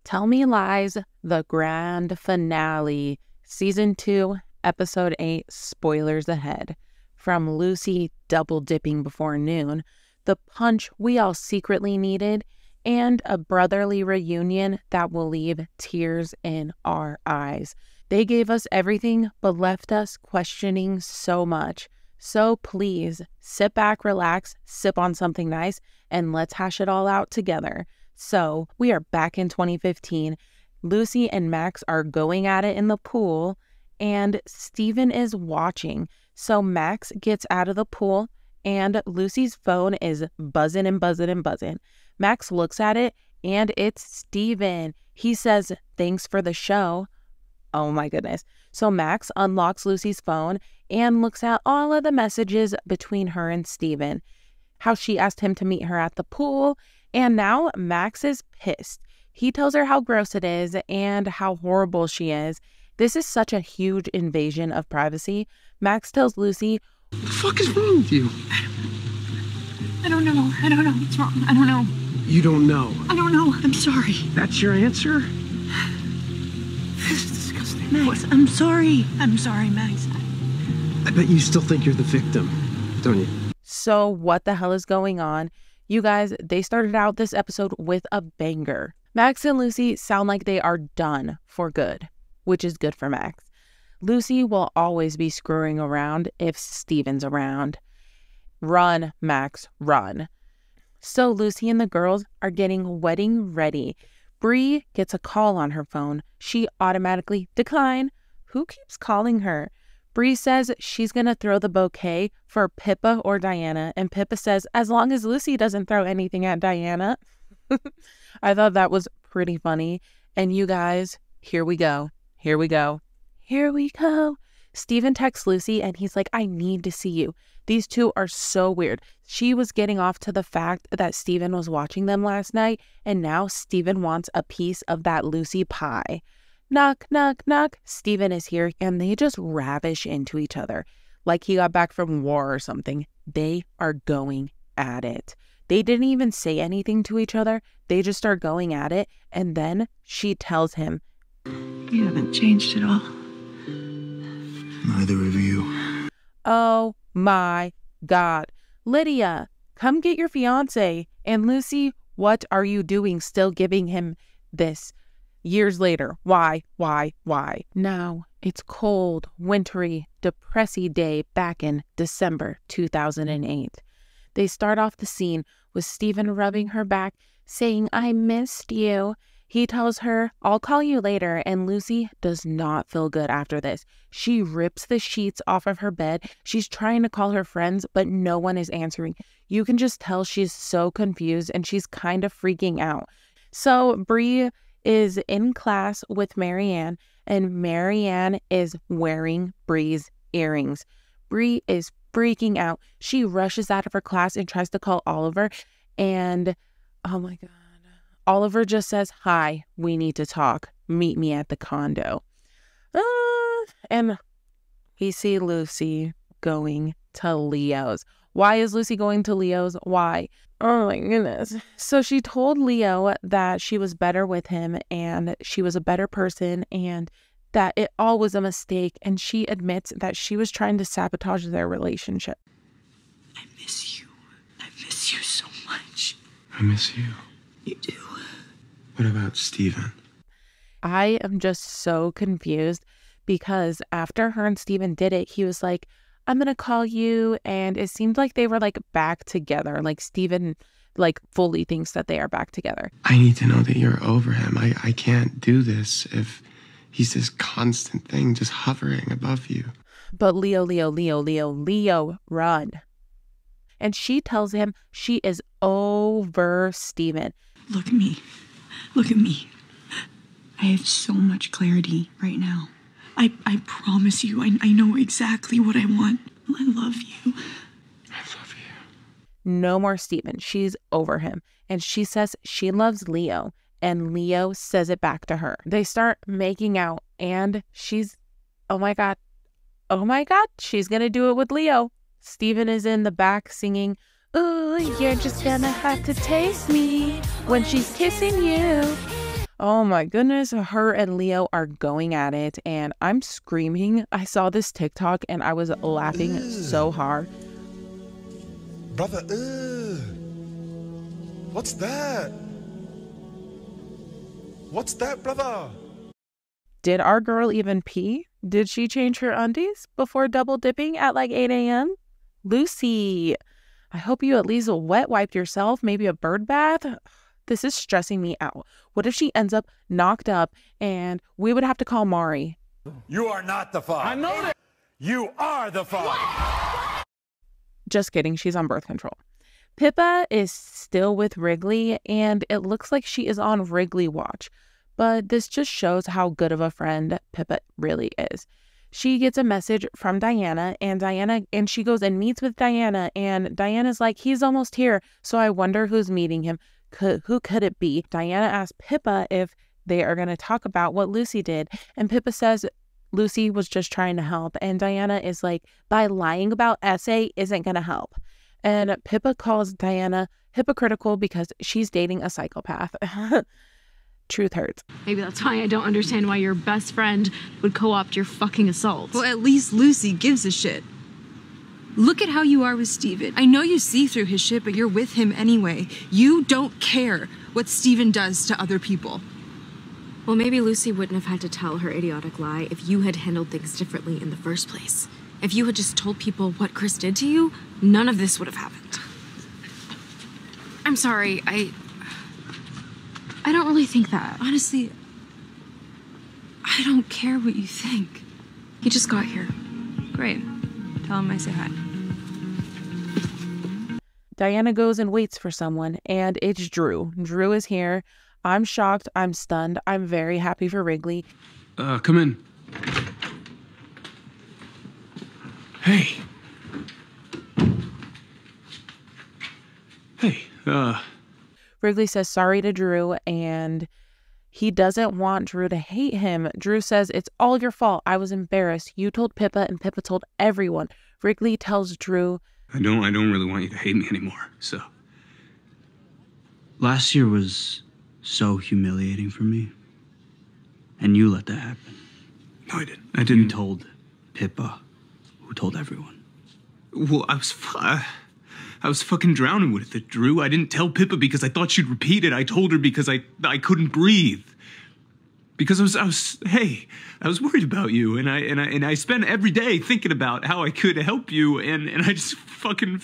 Tell Me Lies, the grand finale, season 2, episode 8, spoilers ahead. From Lucy double dipping before noon, the punch we all secretly needed, and a brotherly reunion that will leave tears in our eyes. They gave us everything but left us questioning so much. So please, sit back, relax, sip on something nice, and let's hash it all out together. So we are back in 2015. Lucy and Max are going at it in the pool, and Steven is watching. So Max gets out of the pool, and Lucy's phone is buzzing and buzzing and buzzing. Max looks at it, and it's Steven. He says, "Thanks for the show." Oh my goodness. So Max unlocks Lucy's phone and looks at all of the messages between her and Steven. How she asked him to meet her at the pool. And now Max is pissed. He tells her how gross it is and how horrible she is. This is such a huge invasion of privacy. Max tells Lucy, "What the fuck is wrong with you?" I don't know. What's wrong? I don't know. You don't know? I don't know. I'm sorry. That's your answer? This is disgusting. Max, I'm sorry. I'm sorry, Max. I bet you still think you're the victim, don't you? So what the hell is going on? You guys, they started out this episode with a banger. Max and Lucy sound like they are done for good, which is good for Max. Lucy will always be screwing around if Steven's around. Run, Max, run. So Lucy and the girls are getting wedding ready. Bree gets a call on her phone. She automatically decline. Who keeps calling her? Bree says she's going to throw the bouquet for Pippa or Diana, and Pippa says, as long as Lucy doesn't throw anything at Diana. I thought that was pretty funny. And you guys, here we go. Steven texts Lucy, and he's like, I need to see you. These two are so weird. She was getting off to the fact that Steven was watching them last night, and now Steven wants a piece of that Lucy pie. Knock, knock, knock. Steven is here, and they just ravish into each other like he got back from war or something. They are going at it. They didn't even say anything to each other. They just start going at it, and then she tells him, You haven't changed at all. Neither of you. Oh my God. Lydia, come get your fiance. And Lucy, what are you doing still giving him this? Years later, why? Now, it's cold, wintry, depressy day back in December 2008. They start off the scene with Steven rubbing her back, saying, I missed you. He tells her, I'll call you later, and Lucy does not feel good after this. She rips the sheets off of her bed. She's trying to call her friends, but no one is answering. You can just tell she's so confused, and she's kind of freaking out. So Bree is in class with Marianne, and Marianne is wearing Bree's earrings. Bree is freaking out. She rushes out of her class and tries to call Oliver, and oh my God, Oliver just says, hi, we need to talk. Meet me at the condo. And we see Lucy going to Leo's. Why is Lucy going to Leo's? Why? Oh my goodness. So she told Leo that she was better with him and she was a better person and that it all was a mistake. And she admits that she was trying to sabotage their relationship. I miss you. I miss you so much. I miss you. You do. What about Steven? I am just so confused because after her and Steven did it, he was like, I'm going to call you. And it seemed like they were like back together. Like Steven like fully thinks that they are back together. I need to know that you're over him. I can't do this if he's this constant thing just hovering above you. But Leo, run. And she tells him she is over Steven. Look at me. Look at me. I have so much clarity right now. I promise you, I know exactly what I want. I love you. I love you. No more Steven. She's over him. And she says she loves Leo. And Leo says it back to her. They start making out and she's, oh my God, she's going to do it with Leo. Steven is in the back singing, ooh, you're just gonna have to taste me when she's kissing you. Oh my goodness, her and Leo are going at it, and I'm screaming. I saw this TikTok and I was laughing so hard. Brother, what's that? What's that, brother? Did our girl even pee? Did she change her undies before double dipping at like 8 a.m.? Lucy, I hope you at least wet wiped yourself, maybe a bird bath. This is stressing me out. What if she ends up knocked up and we would have to call Mari? You are not the father. I know that. You are the father. Just kidding, she's on birth control. Pippa is still with Wrigley, and it looks like she is on Wrigley watch. But this just shows how good of a friend Pippa really is. She gets a message from Diana, and she goes and meets with Diana, and Diana's like, he's almost here, so I wonder who's meeting him. Who could it be? Diana asks Pippa if they are going to talk about what Lucy did, and Pippa says Lucy was just trying to help, and Diana is like, by lying about Essay isn't going to help. And Pippa calls Diana hypocritical because she's dating a psychopath. Truth hurts. Maybe that's why I don't understand why your best friend would co-opt your fucking assault. Well, at least Lucy gives a shit. Look at how you are with Steven. I know you see through his shit, but you're with him anyway. You don't care what Steven does to other people. Well, maybe Lucy wouldn't have had to tell her idiotic lie if you had handled things differently in the first place. If you had just told people what Chris did to you, none of this would have happened. I'm sorry, I don't really think that. Honestly, I don't care what you think. He just got here. Great. Tell him I say hi. Diana goes and waits for someone, and it's Drew. Drew is here. I'm shocked. I'm stunned. I'm very happy for Wrigley. Come in. Hey. Hey, Wrigley says sorry to Drew, and he doesn't want Drew to hate him. Drew says, it's all your fault. I was embarrassed. You told Pippa, and Pippa told everyone. Wrigley tells Drew, I don't really want you to hate me anymore, so. Last year was so humiliating for me. And you let that happen. No, I didn't. You told Pippa, who told everyone. Well, I was fucking drowning with it, Drew. I didn't tell Pippa because I thought she'd repeat it. I told her because I couldn't breathe. Because I was worried about you, and I spent every day thinking about how I could help you, and I just fucking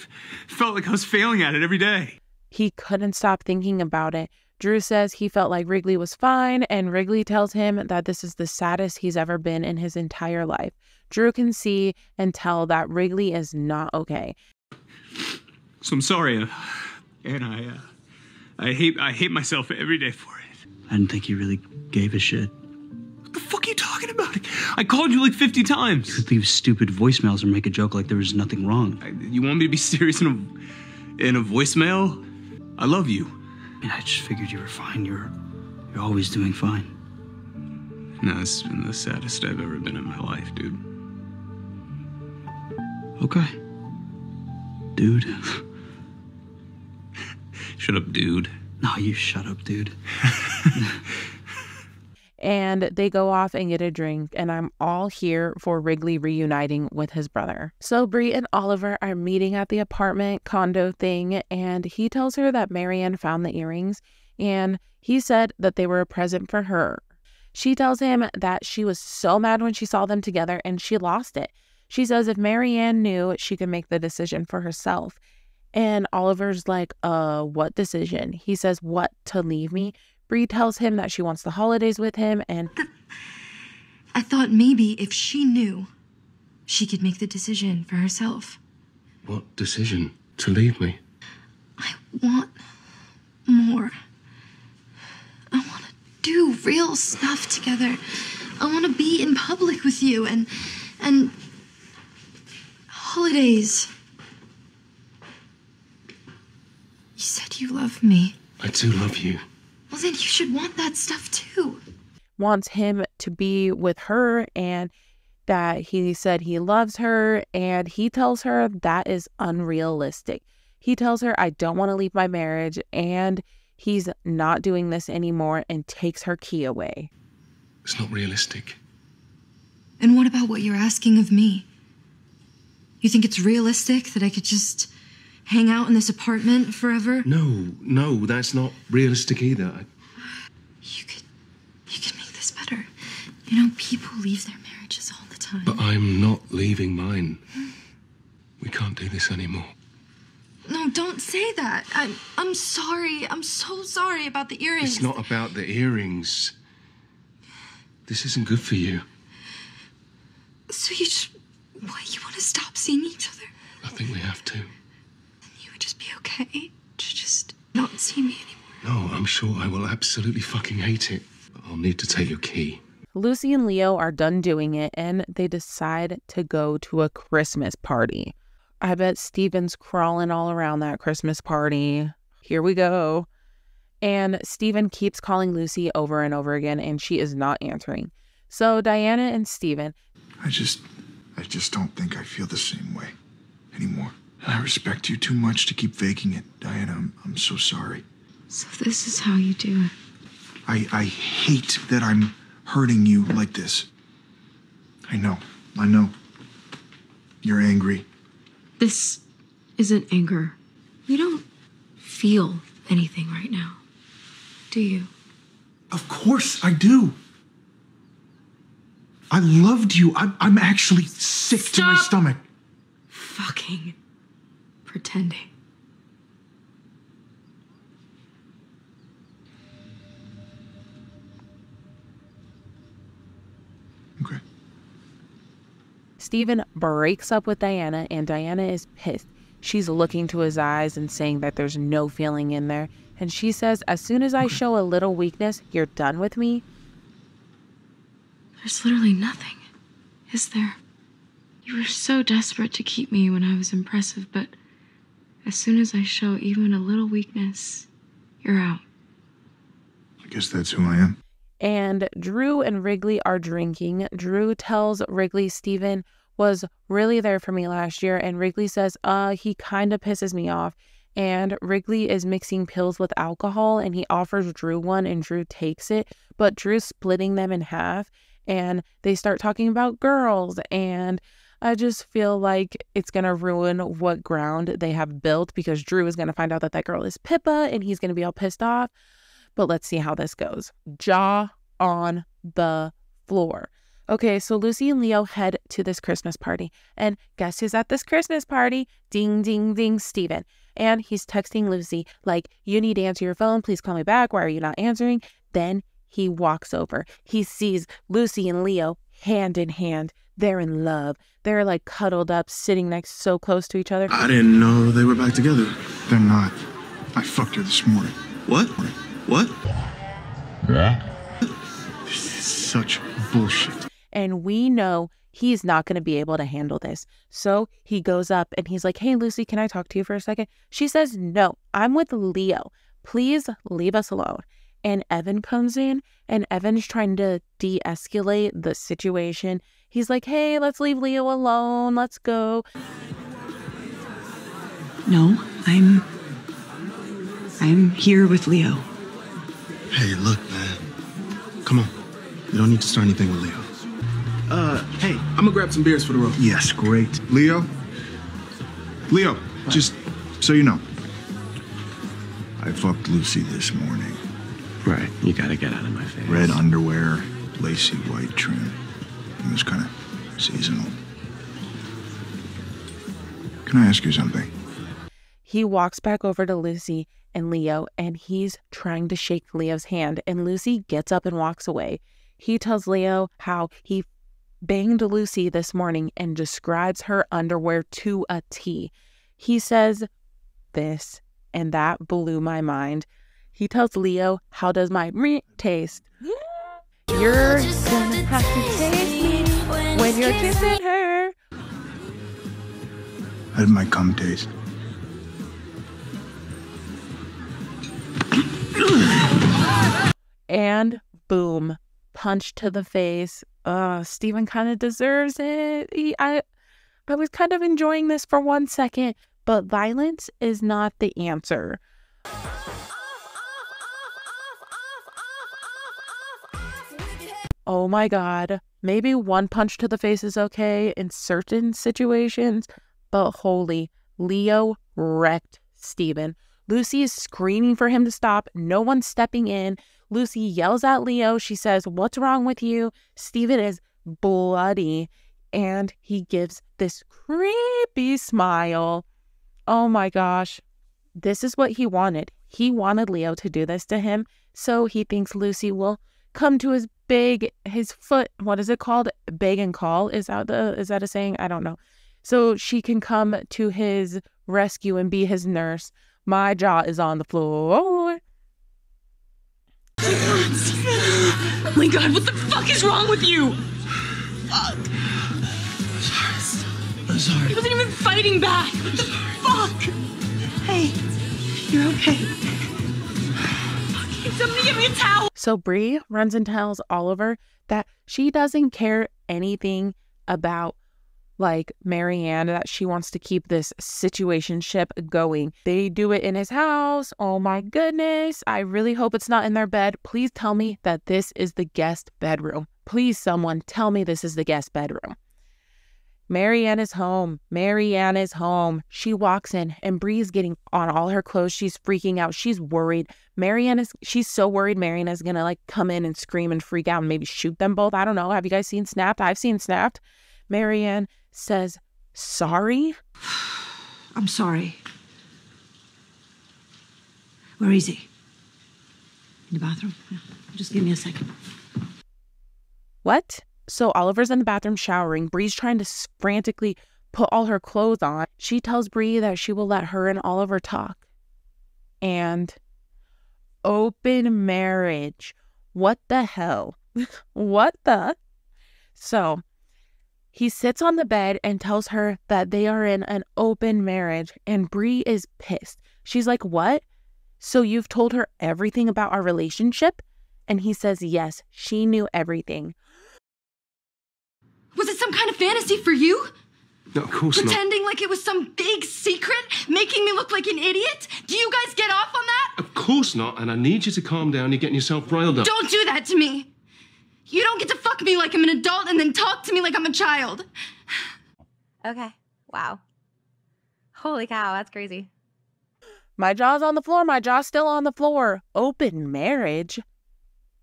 felt like I was failing at it every day. He couldn't stop thinking about it. Drew says he felt like Wrigley was fine, and Wrigley tells him that this is the saddest he's ever been in his entire life. Drew can see and tell that Wrigley is not okay. So I'm sorry, and I hate myself every day for it. I didn't think you really gave a shit. What the fuck are you talking about? I called you like 50 times. You could leave stupid voicemails or make a joke like there was nothing wrong. You want me to be serious in a voicemail? I love you. I mean, I just figured you were fine. You're always doing fine. No, it's been the saddest I've ever been in my life, dude. Okay. Dude. Shut up, dude. No, you shut up, dude. And they go off and get a drink, and I'm all here for Wrigley reuniting with his brother. So Bree and Oliver are meeting at the apartment condo thing, and he tells her that Marianne found the earrings, and he said that they were a present for her. She tells him that she was so mad when she saw them together, and she lost it. She says if Marianne knew, she could make the decision for herself. And Oliver's like, what decision? He says, what, to leave me? Bree tells him that she wants the holidays with him, and I thought maybe if she knew, she could make the decision for herself. What decision? To leave me? I want more. I want to do real stuff together. I want to be in public with you and holidays. You said you love me. I do love you. Well, then you should want that stuff too. wants him to be with her, and that he said he loves her, and he tells her that is unrealistic. He tells her, I don't want to leave my marriage, and he's not doing this anymore and takes her key away. It's not realistic. And what about what you're asking of me? You think it's realistic that I could just hang out in this apartment forever? No, that's not realistic either. You could make this better. You know, people leave their marriages all the time. But I'm not leaving mine. We can't do this anymore. No, don't say that. I'm sorry. I'm so sorry about the earrings. It's not about the earrings. This isn't good for you. So you want to stop seeing each other? I think we have to. Then you would just be okay to just not see me anymore. No, I'm sure I will absolutely fucking hate it. But I'll need to take your key. Lucy and Leo are done doing it, and they decide to go to a Christmas party. I bet Steven's crawling all around that Christmas party. Here we go. And Steven keeps calling Lucy over and over again, and she is not answering. So Diana and Steven... I just don't think I feel the same way anymore. And I respect you too much to keep faking it, Diana. I'm so sorry. So this is how you do it. I hate that I'm hurting you like this. I know. You're angry. This isn't anger. You don't feel anything right now, do you? Of course I do. I loved you. I'm actually sick to my stomach. Fucking pretending. Okay. Steven breaks up with Diana, and Diana is pissed. She's looking to his eyes and saying that there's no feeling in there. And she says, as soon as I show a little weakness, you're done with me? There's literally nothing, is there? You were so desperate to keep me when I was impressive, but as soon as I show even a little weakness, you're out. I guess that's who I am. And Drew and Wrigley are drinking. Drew tells Wrigley Steven was really there for me last year, and Wrigley says, he kind of pisses me off. And Wrigley is mixing pills with alcohol, and he offers Drew one, and Drew takes it, but Drew's splitting them in half, and they start talking about girls, and I just feel like it's going to ruin what ground they have built, because Drew is going to find out that girl is Pippa, and he's going to be all pissed off. But let's see how this goes. Jaw on the floor. Okay, so Lucy and Leo head to this Christmas party. And guess who's at this Christmas party? Ding, ding, ding, Steven. And he's texting Lucy like, you need to answer your phone. Please call me back. Why are you not answering? Then he walks over. He sees Lucy and Leo hand in hand. They're in love. They're like cuddled up, sitting next so close to each other. I didn't know they were back together. They're not. I fucked her this morning. What? Yeah. This is such bullshit. And we know he's not going to be able to handle this. So he goes up and he's like, hey, Lucy, can I talk to you for a second? She says, no, I'm with Leo. Please leave us alone. And Evan comes in, and Evan's trying to de-escalate the situation. He's like, hey, let's leave Leo alone. Let's go. No, I'm here with Leo. Hey, look, man. Come on. You don't need to start anything with Leo. Hey, I'm gonna grab some beers for the road. Yes, great. Leo, just so you know, I fucked Lucy this morning. Right, you gotta get out of my face. Red underwear, lacy white trim. It was kind of seasonal. Can I ask you something? He walks back over to Lucy and Leo, and he's trying to shake Leo's hand, and Lucy gets up and walks away. He tells Leo how he banged Lucy this morning and describes her underwear to a T. He says this, and that blew my mind. He tells Leo, how does my meat taste? You're gonna have to taste me when you're kissing her. How did my cum taste? And boom, punch to the face. Steven kind of deserves it. I was kind of enjoying this for 1 second, but violence is not the answer. Oh my God. Maybe one punch to the face is okay in certain situations, but holy, Leo wrecked Steven. Lucy is screaming for him to stop. No one's stepping in. Lucy yells at Leo. She says, "What's wrong with you?" Steven is bloody and he gives this creepy smile. Oh my gosh. This is what he wanted. He wanted Leo to do this to him. So he thinks Lucy will come to his foot. What is it called? Beg and call. Is that a saying? I don't know. So she can come to his rescue and be his nurse. My jaw is on the floor. Oh my God, what the fuck is wrong with you? I'm sorry. He wasn't even fighting back. What the fuck? Hey, you're okay. Fucking somebody give me a towel. So Bree runs and tells Oliver that she doesn't care anything about like Marianne, that she wants to keep this situationship going. They do it in his house. Oh my goodness. I really hope it's not in their bed. Please tell me that this is the guest bedroom. Please, someone tell me this is the guest bedroom. Marianne is home. Marianne is home. She walks in and Bree's getting on all her clothes. She's freaking out. She's worried. She's so worried Marianne is gonna like come in and scream and freak out and maybe shoot them both. I don't know. Have you guys seen Snapped? I've seen Snapped. Marianne says, "Sorry?" I'm sorry. Where is he? In the bathroom? Yeah. Just give me a second. What? So Oliver's in the bathroom showering. Bree's trying to frantically put all her clothes on. She tells Bree that she will let her and Oliver talk. And open marriage. What the hell? What the? So he sits on the bed and tells her that they are in an open marriage, and Bree is pissed. She's like, "What? So you've told her everything about our relationship?" And he says, yes, she knew everything. Was it some kind of fantasy for you? No, of course not. Pretending like it was some big secret? Making me look like an idiot? Do you guys get off on that? Of course not, and I need you to calm down. You're getting yourself riled up. Don't do that to me. You don't get to fuck me like I'm an adult and then talk to me like I'm a child. Okay. Wow. Holy cow, that's crazy. My jaw's on the floor. My jaw's still on the floor. Open marriage?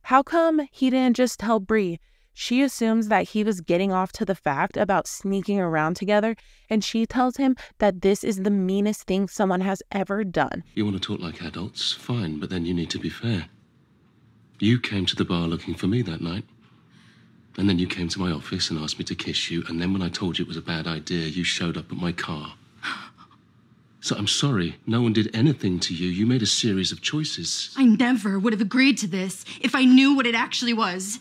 How come he didn't just tell Bree? She assumes that he was getting off to the fact about sneaking around together, and she tells him that this is the meanest thing someone has ever done. You want to talk like adults? Fine, but then you need to be fair. You came to the bar looking for me that night. And then you came to my office and asked me to kiss you, and then when I told you it was a bad idea, you showed up at my car. So I'm sorry, no one did anything to you. You made a series of choices. I never would have agreed to this if I knew what it actually was.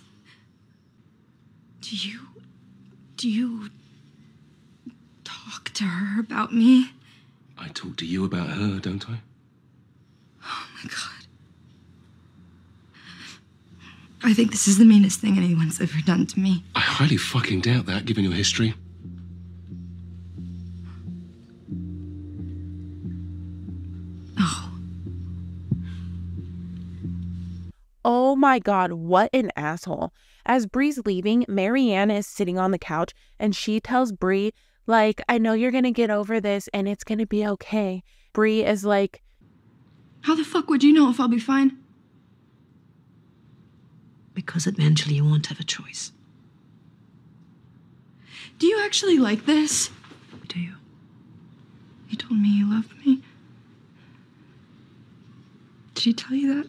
Do you talk to her about me? I talk to you about her, don't I? Oh my God. I think this is the meanest thing anyone's ever done to me. I highly fucking doubt that, given your history. Oh. Oh my God, what an asshole. As Bree's leaving, Marianne is sitting on the couch and she tells Bree, like, "I know you're going to get over this and it's going to be okay." Bree is like, "How the fuck would you know if I'll be fine?" Because eventually you won't have a choice. Do you actually like this? Do you? You told me you loved me. Did he tell you that?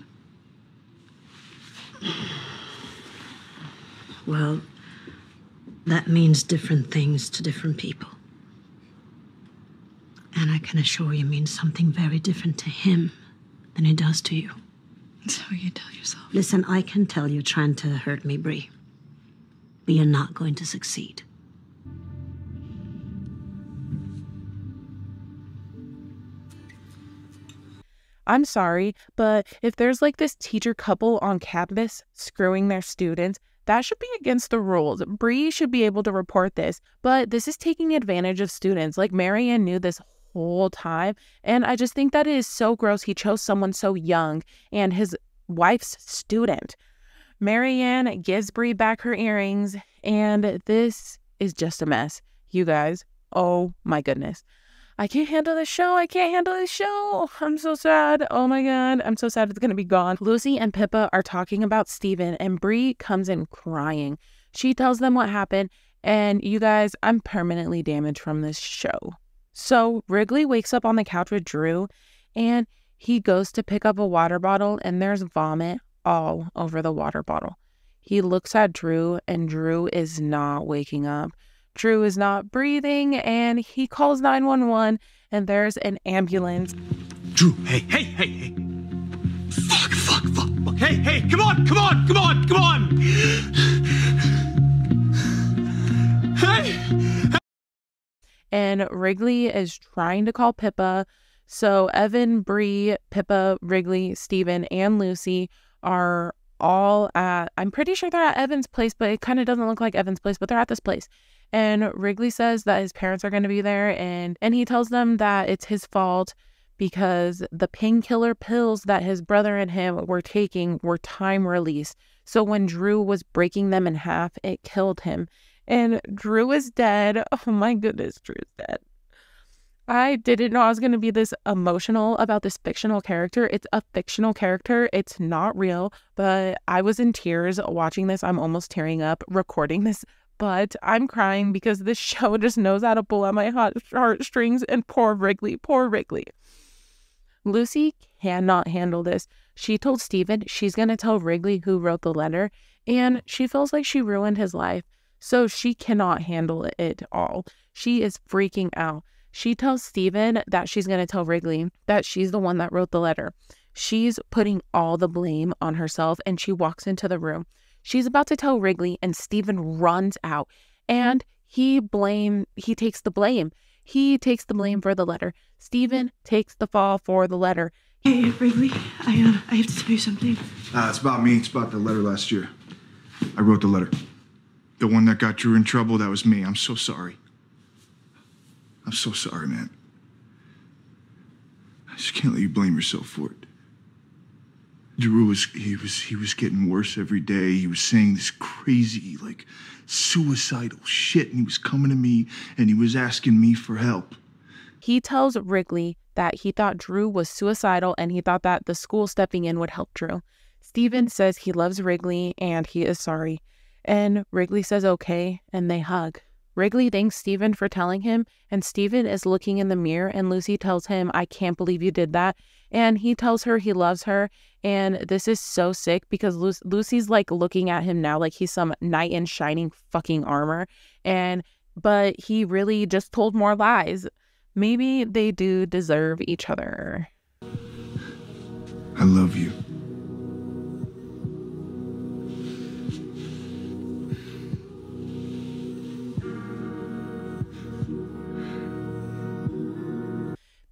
Well, that means different things to different people. And I can assure you it means something very different to him than it does to you. So you tell yourself. Listen, I can tell you're trying to hurt me, Bree. But you're not going to succeed. "I'm sorry, but if there's like this teacher couple on campus screwing their students, that should be against the rules. Bree should be able to report this, but this is taking advantage of students. Like Marianne knew this whole time, and I just think that it is so gross. He chose someone so young and his wife's student. Marianne gives Bree back her earrings, and this is just a mess. You guys, oh my goodness. I can't handle this show. I can't handle this show. I'm so sad. Oh my God. I'm so sad it's going to be gone. Lucy and Pippa are talking about Steven, and Bree comes in crying. She tells them what happened, and you guys, I'm permanently damaged from this show. So Wrigley wakes up on the couch with Drew, and he goes to pick up a water bottle, and there's vomit all over the water bottle. He looks at Drew, and Drew is not waking up. Drew is not breathing, and he calls 911, and there's an ambulance. Drew, hey. Fuck. Hey, come on. Hey. And Wrigley is trying to call Pippa. So Evan, Bree, Pippa, Wrigley, Steven, and Lucy are all at, I'm pretty sure they're at Evan's place, but it kind of doesn't look like Evan's place, but they're at this place. And Wrigley says that his parents are going to be there, and he tells them that it's his fault because the painkiller pills that his brother and him were taking were time release. So when Drew was breaking them in half, it killed him. And Drew is dead. Oh my goodness, Drew's dead. I didn't know I was going to be this emotional about this fictional character. It's a fictional character. It's not real, but I was in tears watching this. I'm almost tearing up recording this, but I'm crying because this show just knows how to pull at my heartstrings, and poor Wrigley. Lucy cannot handle this. She told Steven she's going to tell Wrigley who wrote the letter, and she feels like she ruined his life, so she cannot handle it all. She is freaking out. She tells Steven that she's going to tell Wrigley that she's the one that wrote the letter. She's putting all the blame on herself, and she walks into the room. She's about to tell Wrigley, and Steven runs out, and he takes the blame. He takes the blame for the letter. Steven takes the fall for the letter. Hey, Wrigley, I have to tell you something. It's about me. It's about the letter last year. I wrote the letter. The one that got Drew in trouble, that was me. I'm so sorry. I'm so sorry, man. I just can't let you blame yourself for it. Drew was getting worse every day. He was saying this crazy, like, suicidal shit, and he was coming to me, and he was asking me for help. He tells Wrigley that he thought Drew was suicidal, and he thought that the school stepping in would help Drew. Steven says he loves Wrigley, and he is sorry. And Wrigley says okay, and they hug. Wrigley thanks Steven for telling him, and Steven is looking in the mirror, and Lucy tells him, I can't believe you did that. And he tells her he loves her, and this is so sick because Lucy's like looking at him now like he's some knight in shining fucking armor, but he really just told more lies. Maybe they do deserve each other. I love you.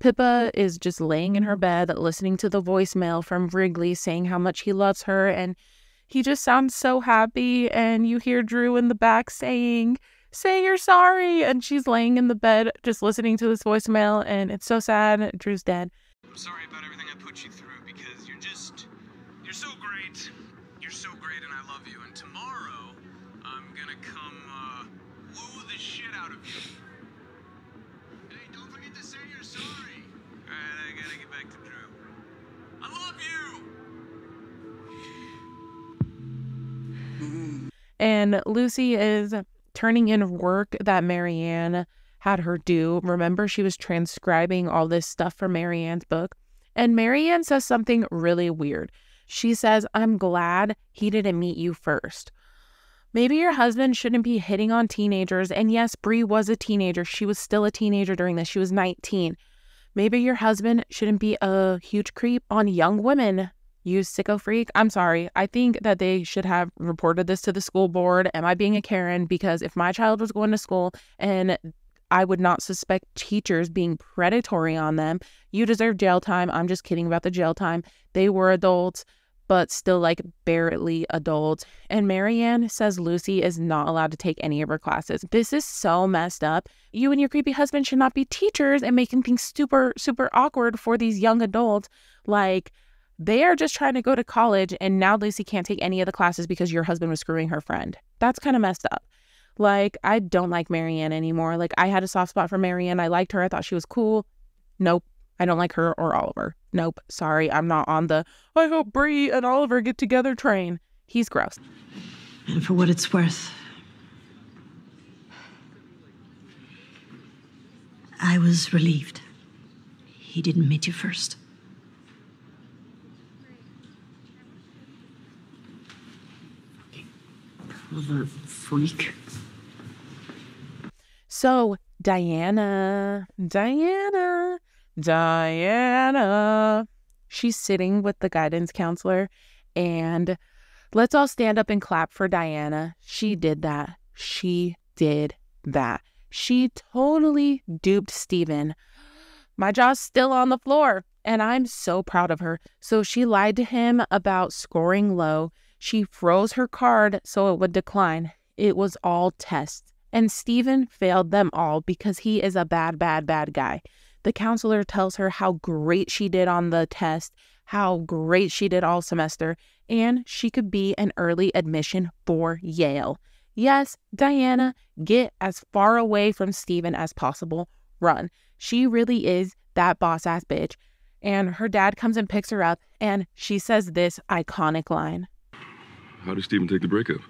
Pippa is just laying in her bed listening to the voicemail from Wrigley saying how much he loves her, and he just sounds so happy, and you hear Drew in the back saying you're sorry, and she's laying in the bed just listening to this voicemail, and it's so sad. Drew's dead. I'm sorry about everything I put you through because you're so great. You're so great, and I love you. And tomorrow, I'm gonna come woo the shit out of you. Hey, don't forget to say you're sorry. All right, I gotta get back to Drew. I love you. And Lucy is turning in work that Marianne had her do. Remember, she was transcribing all this stuff for Marianne's book. And Marianne says something really weird. She says, I'm glad he didn't meet you first. Maybe your husband shouldn't be hitting on teenagers. And yes, Bree was a teenager. She was still a teenager during this. She was 19. Maybe your husband shouldn't be a huge creep on young women. You sicko freak. I'm sorry. I think that they should have reported this to the school board. Am I being a Karen? Because if my child was going to school and I would not suspect teachers being predatory on them, you deserve jail time. I'm just kidding about the jail time. They were adults, but still like barely adults. And Marianne says Lucy is not allowed to take any of her classes. This is so messed up. You and your creepy husband should not be teachers and making things super, super awkward for these young adults. Like, They are just trying to go to college, and now Lucy can't take any of the classes because your husband was screwing her friend. That's kind of messed up. Like, I don't like Marianne anymore. Like, I had a soft spot for Marianne. I liked her. I thought she was cool. Nope. I don't like her or Oliver. Nope. Sorry, I'm not on the I hope Bree and Oliver get together train. He's gross. And for what it's worth, I was relieved he didn't meet you first. Pervert freak. So, Diana. She's sitting with the guidance counselor, and let's all stand up and clap for Diana. She did that. She totally duped Steven. My jaw's still on the floor, and I'm so proud of her. So she lied to him about scoring low. She froze her card so it would decline. It was all tests. And Steven failed them all because he is a bad guy. The counselor tells her how great she did on the test, how great she did all semester, and she could be an early admission for Yale. Yes, Diana, get as far away from Steven as possible. Run. She really is that boss-ass bitch. And her dad comes and picks her up, and she says this iconic line. How did Steven take the breakup?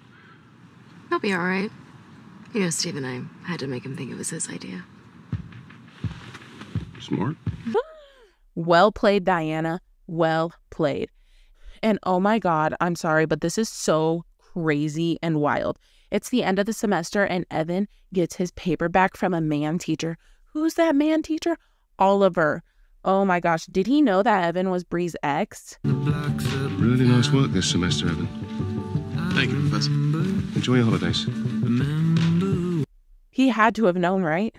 He'll be all right. You know, Steve and I had to make him think it was his idea. Smart. Well played, Diana. Well played. And oh my God, I'm sorry, but this is so crazy and wild. It's the end of the semester, and Evan gets his paper back from a man teacher. Who's that man teacher? Oliver. Oh my gosh, did he know that Evan was Bree's ex? Really nice work this semester, Evan. Thank you, Professor. Enjoy your holidays. He had to have known, right?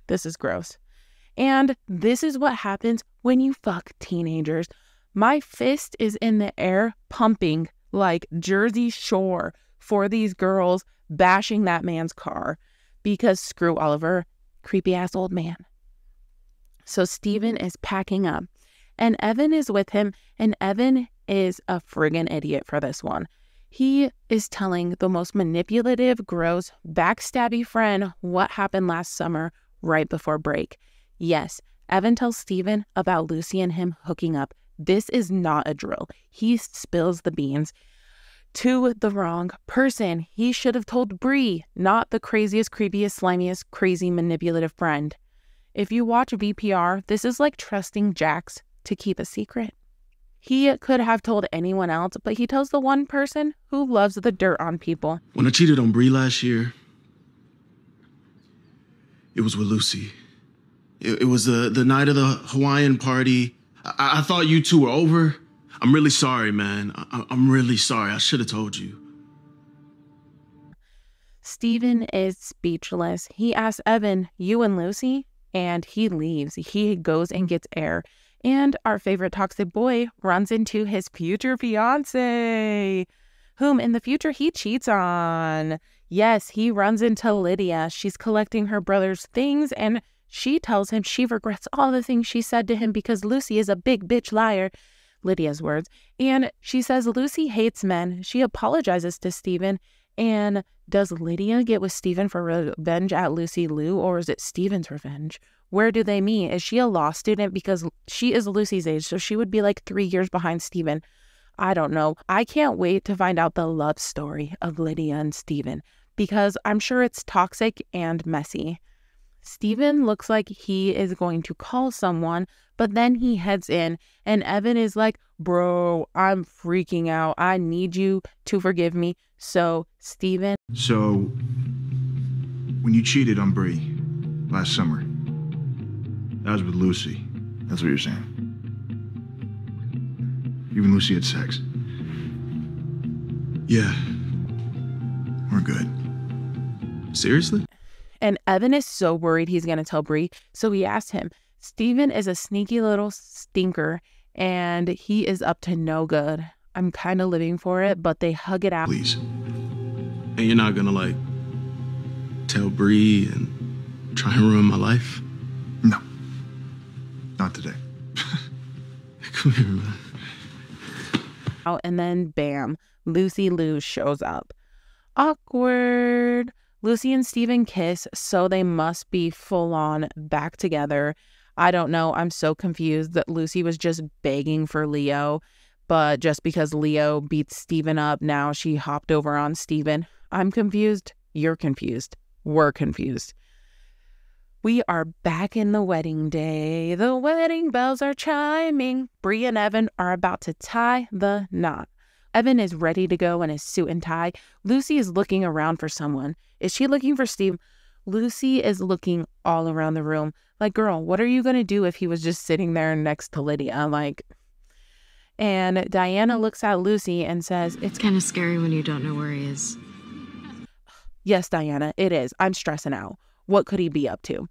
This is gross. And this is what happens when you fuck teenagers. My fist is in the air, pumping like Jersey Shore for these girls bashing that man's car. Because screw Oliver, creepy ass old man. So Steven is packing up, and Evan is with him, and Evan is a friggin' idiot for this one. He is telling the most manipulative, gross, backstabby friend what happened last summer right before break. Yes, Evan tells Steven about Lucy and him hooking up. This is not a drill. He spills the beans to the wrong person. He should have told Bree, not the craziest, creepiest, slimiest, crazy, manipulative friend. If you watch VPR, this is like trusting Jax to keep a secret. He could have told anyone else, but he tells the one person who loves the dirt on people. When I cheated on Bree last year, it was with Lucy. It was the night of the Hawaiian party. I thought you two were over. I'm really sorry, man. I'm really sorry. I should have told you. Steven is speechless. He asks Evan, you and Lucy? And he leaves. He goes and gets air. And our favorite toxic boy runs into his future fiance, whom in the future he cheats on. Yes, he runs into Lydia. She's collecting her brother's things, and she tells him she regrets all the things she said to him because Lucy is a big bitch liar. Lydia's words. And she says Lucy hates men. She apologizes to Steven. And does Lydia get with Steven for revenge at Lucy Liu, or is it Steven's revenge? Where do they meet? Is she a law student? Because she is Lucy's age, so she would be like 3 years behind Steven. I don't know. I can't wait to find out the love story of Lydia and Steven, because I'm sure it's toxic and messy. Steven looks like he is going to call someone, but then he heads in, and Evan is like, bro, I'm freaking out. I need you to forgive me. So, Steven. So, when you cheated on Bree last summer, that was with Lucy. That's what you're saying. You and Lucy had sex. Yeah. We're good. Seriously? And Evan is so worried he's going to tell Bree, so he asks him. Steven is a sneaky little stinker, and he is up to no good. I'm kind of living for it, but they hug it out. Please. And you're not gonna, like, tell Bree and try and ruin my life? No. Not today. Come here, man. And then bam, Lucy Liu shows up. Awkward. Lucy and Steven kiss, so they must be full on back together. I don't know. I'm so confused that Lucy was just begging for Leo, but just because Leo beats Steven up, now she hopped over on Steven. I'm confused. You're confused. We're confused. We are back in the wedding day. The wedding bells are chiming. Bree and Evan are about to tie the knot. Evan is ready to go in his suit and tie. Lucy is looking around for someone. Is she looking for Steve? Lucy is looking all around the room. Like, girl, what are you going to do if he was just sitting there next to Lydia? And Diana looks at Lucy and says, it's kind of scary when you don't know where he is. Yes, Diana, it is. I'm stressing out. What could he be up to?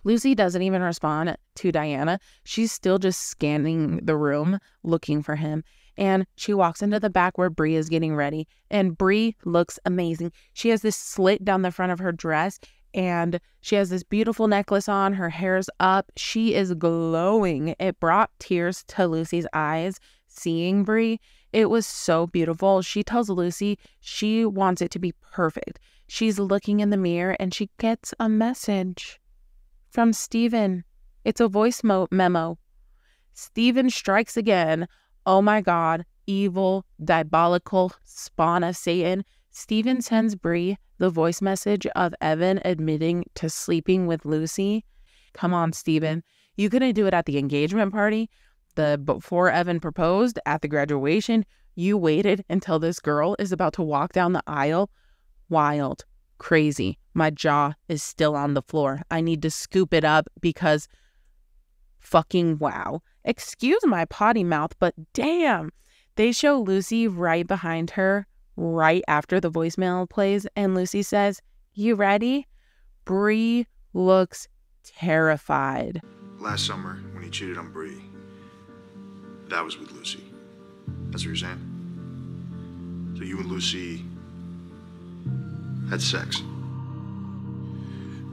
Lucy doesn't even respond to Diana. She's still just scanning the room, looking for him. And she walks into the back where Bree is getting ready. And Bree looks amazing. She has this slit down the front of her dress. And she has this beautiful necklace on. Her hair's up. She is glowing. It brought tears to Lucy's eyes seeing Bree. It was so beautiful. She tells Lucy she wants it to be perfect. She's looking in the mirror and she gets a message from Steven. It's a voice memo. Steven strikes again. Oh my God, evil, diabolical spawn of Satan. Steven sends Bree the voice message of Evan admitting to sleeping with Lucy. Come on, Steven. You couldn't do it at the engagement party. Before Evan proposed at the graduation, you waited until this girl is about to walk down the aisle. Wild, crazy. My jaw is still on the floor. I need to scoop it up because fucking wow. Excuse my potty mouth, but damn. They show Lucy right behind her, right after the voicemail plays, and Lucy says, "You ready?" Bree looks terrified. Last summer, when he cheated on Bree, that was with Lucy. That's what you're saying? So you and Lucy had sex?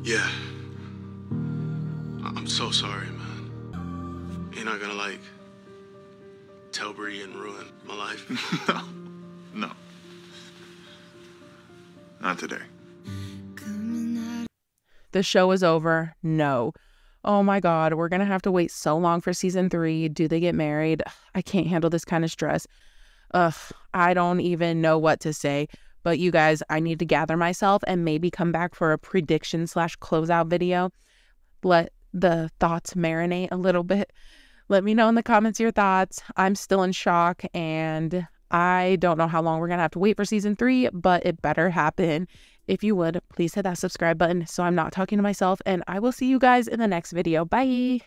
Yeah. I'm so sorry, man. You're not gonna, tell Bree and ruin my life? No. Not today. The show is over. No. Oh my God, we're going to have to wait so long for season 3. Do they get married? I can't handle this kind of stress. I don't even know what to say. But you guys, I need to gather myself and maybe come back for a prediction / closeout video. Let the thoughts marinate a little bit. Let me know in the comments your thoughts. I'm still in shock and I don't know how long we're going to have to wait for season 3, but it better happen. If you would, please hit that subscribe button so I'm not talking to myself, and I will see you guys in the next video. Bye.